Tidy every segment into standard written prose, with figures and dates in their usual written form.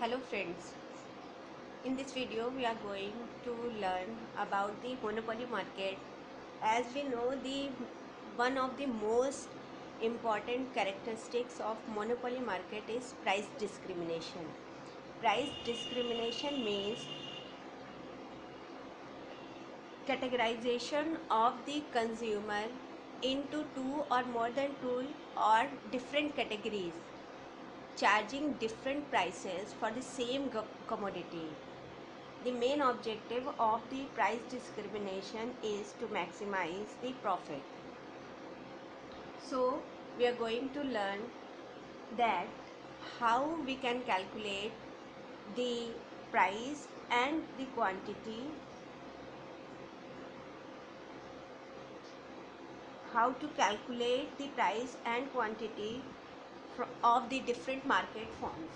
Hello friends, in this video we are going to learn about the monopoly market. As we know, the one of the most important characteristics of monopoly market is price discrimination. Price discrimination means categorization of the consumer into two or more than two or different categories, charging different prices for the same commodity. The main objective of the price discrimination is to maximize the profit. So we are going to learn that how we can calculate the price and the quantity, how to calculate the price and quantity of the different market forms.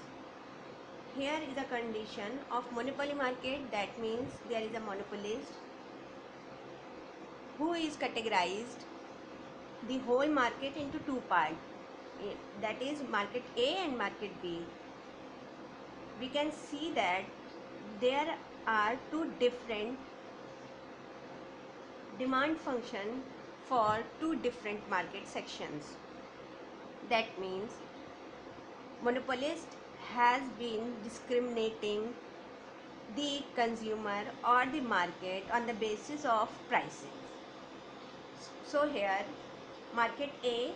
Here is a condition of monopoly market, that means there is a monopolist who is categorized the whole market into two parts, that is market A and market B. We can see that there are two different demand function for two different market sections. That means monopolist has been discriminating the consumer or the market on the basis of prices. So here market A,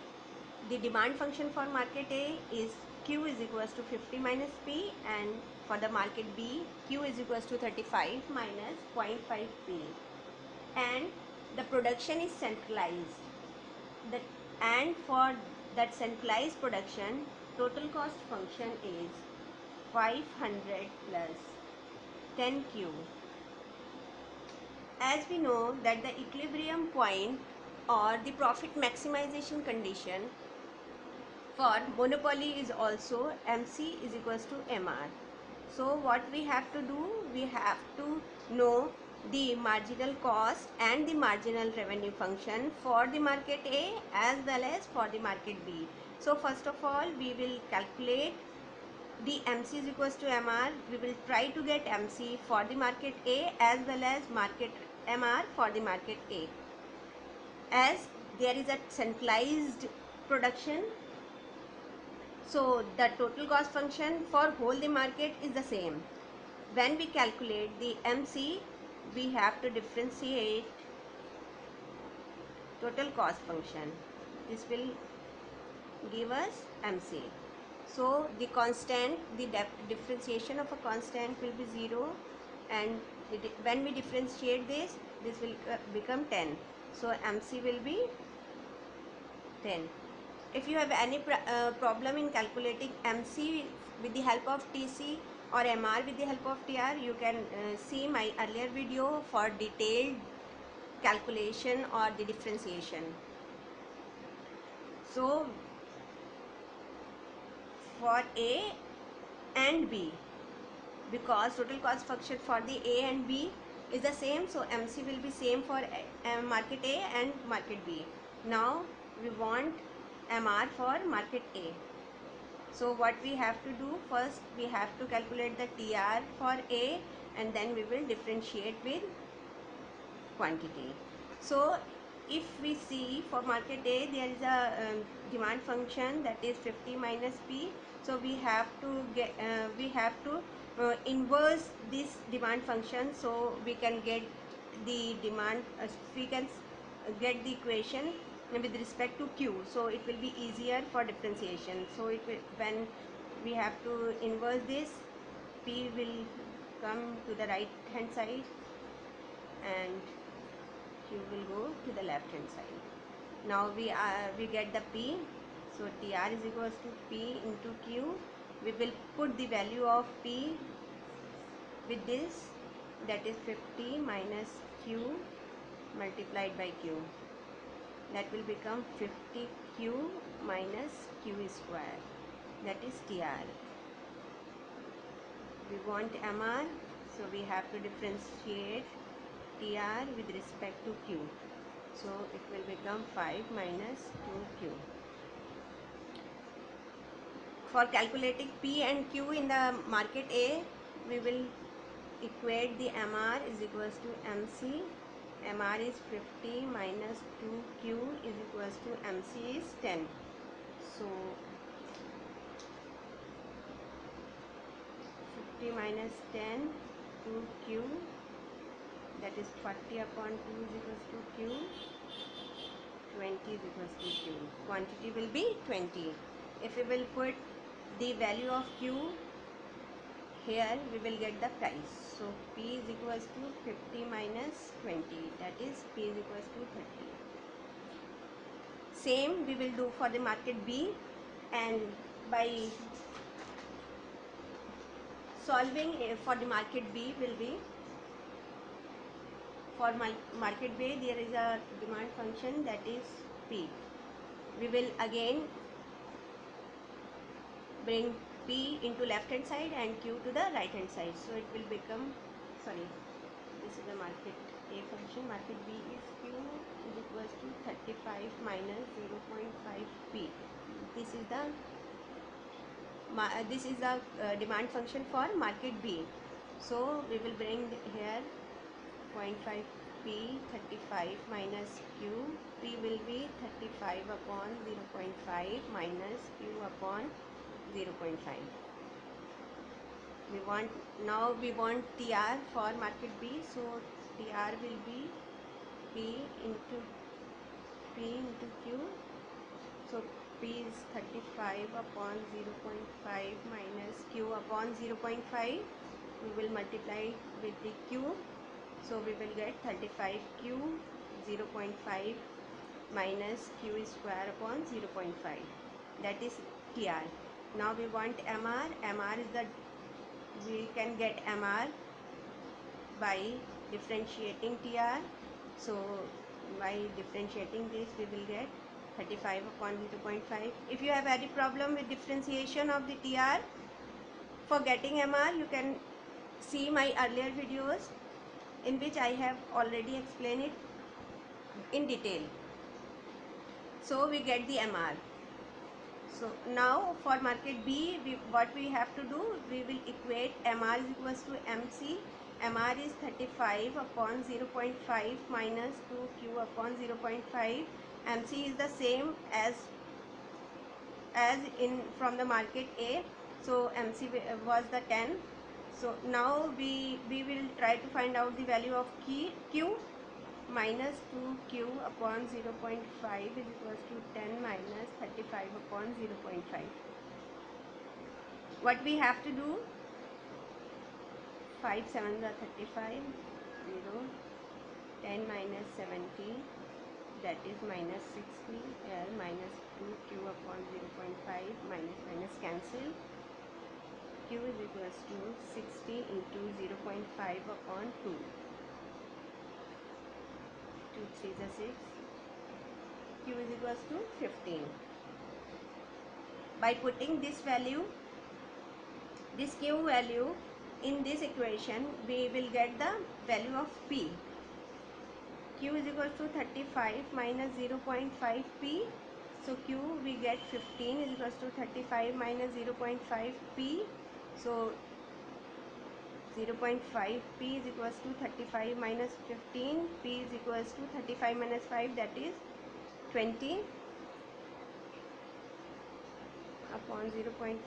the demand function for market A is Q is equals to 50 minus P, and for the market B, Q is equals to 35 minus 0.5 P, and the production is centralized. And for that centralized production, total cost function is 500 plus 10Q. As we know that the equilibrium point or the profit maximization condition for monopoly is also MC is equals to MR. So what we have to do, we have to know the marginal cost and the marginal revenue function for the market A as well as for the market B. So first of all, we will calculate the MC is equals to MR. We will try to get MC for the market A as well as market MR for the market A. As there is a centralized production, so the total cost function for whole the market is the same. When we calculate the MC, we have to differentiate total cost function. This will give us MC. So the constant, the differentiation of a constant will be 0, and when we differentiate this will become 10. So MC will be 10. If you have any problem in calculating MC with the help of TC or MR with the help of TR, you can see my earlier video for detailed calculation or the differentiation. So for A and B, because total cost function for the A and B is the same, so MC will be same for market A and market B. Now we want MR for market A. So what we have to do, first we have to calculate the TR for A, and then we will differentiate with quantity. So if we see for market A, there is a demand function that is 50 minus P. So we have to get inverse this demand function, so we can get the demand, we can get the equation with respect to Q, so it will be easier for differentiation. So it will, when we have to inverse this, P will come to the right hand side and Q will go to the left hand side. Now we get the P, so TR is equals to P into Q. We will put the value of P with this, that is 50 minus Q multiplied by Q. That will become 50Q minus Q square, that is TR. We want MR, so we have to differentiate TR with respect to Q. So it will become 5 minus 2Q. For calculating P and Q in the market A, we will equate the MR is equals to MC. MR is 50 minus 2Q is equals to MC is 10. So 50 minus 10 2Q, that is 40 upon 2 is equals to Q. 20 is equals to Q. Quantity will be 20. If we will put the value of Q here, we will get the price. So P is equals to 50 minus 20, that is P is equals to 30. Same we will do for the market B, and by solving for the market B will be, for my market B there is a demand function that is P. We will again bring P into left hand side and Q to the right hand side. So it will become, sorry, this is the market A function. Market B is Q is equals to 35 minus 0.5 P. This is the demand function for market B. So we will bring here 0.5 P, 35 minus Q. P will be 35 upon 0.5 minus Q upon 0.5. We want TR for market B, so TR will be P into Q. So P is 35 upon 0.5 minus Q upon 0.5. We will multiply with the Q, so we will get 35Q 0.5 minus Q square upon 0.5, that is TR. Now we want MR. MR is the, we can get MR by differentiating TR. So by differentiating this, we will get 35 upon 0.5. If you have any problem with differentiation of the TR for getting MR, you can see my earlier videos in which I have already explained it in detail. So we get the MR. So now for market B, what we have to do, we will equate MR is equals to MC. MR is 35 upon 0.5 minus 2Q upon 0.5. MC is the same as in from the market A. So MC was the 10. So now we will try to find out the value of Q. Minus 2Q upon 0.5 is equals to 10 minus 35 upon 0.5. What we have to do, 5 7s are 35, 0, 10 minus 70, that is minus 60, here minus 2Q upon 0.5, minus cancel. Q is equals to 60 into 0.5 upon 2. 2 3 is 6. Q is equals to 15. By putting this value, this Q value in this equation, we will get the value of P. Q is equals to 35 minus 0.5 P. So Q we get 15 is equals to 35 minus 0.5 P. So 0.5 P is equals to 35 minus 15. P is equals to 35 minus 5, that is 20 upon 0.5, 0.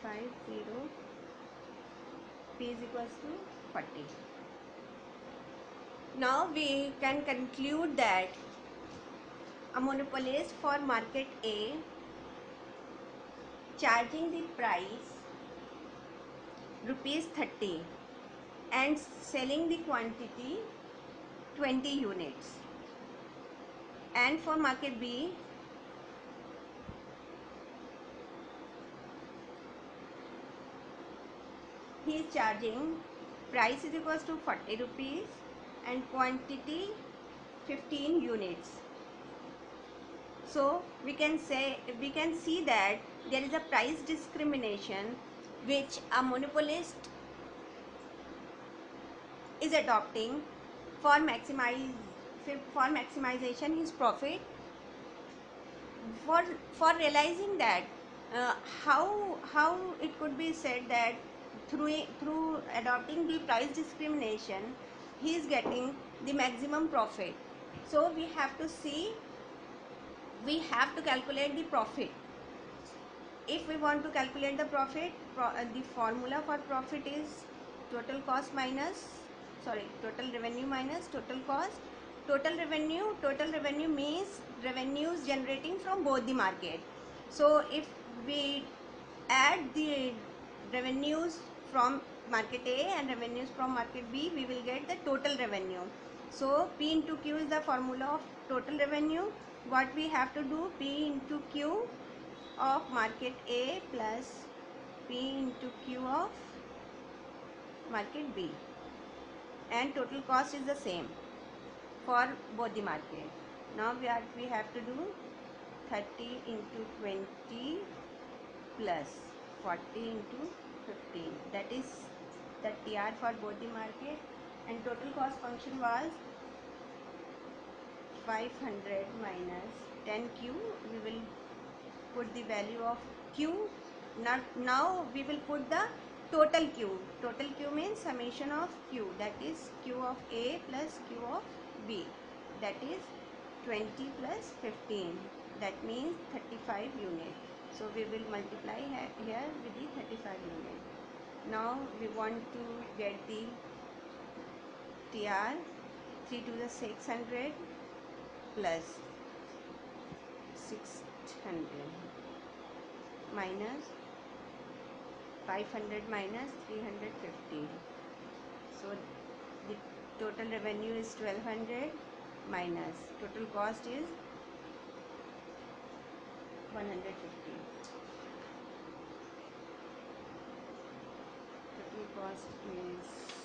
P is equals to 40. Now we can conclude that a monopolist for market A charging the price rupees 30 and selling the quantity 20 units, and for market B he is charging price is equals to 40 rupees and quantity 15 units. So we can see that there is a price discrimination which a monopolist is adopting for maximization his profit. For realizing that uh, how it could be said that through adopting the price discrimination he is getting the maximum profit. So we have to calculate the profit. If we want to calculate the profit, the formula for profit is total revenue minus total cost. Total revenue means revenues generating from both the market. So if we add the revenues from market A and revenues from market B, we will get the total revenue. So P into Q is the formula of total revenue. What we have to do, P into Q of market A plus P into Q of market B, and total cost is the same for both the market. Now we have to do 30 into 20 plus 40 into 15, that is the TR for both the market, and total cost function was 500 minus 10Q. We will put the value of Q. Now we will put the total Q. Total Q means summation of Q, that is Q of A plus Q of B, that is 20 plus 15, that means 35 unit. So we will multiply here with the 35 unit. Now we want to get the TR, 3 to the 600 plus 600 minus 500 minus 350. So the total revenue is 1200 minus total cost is 150. Total cost is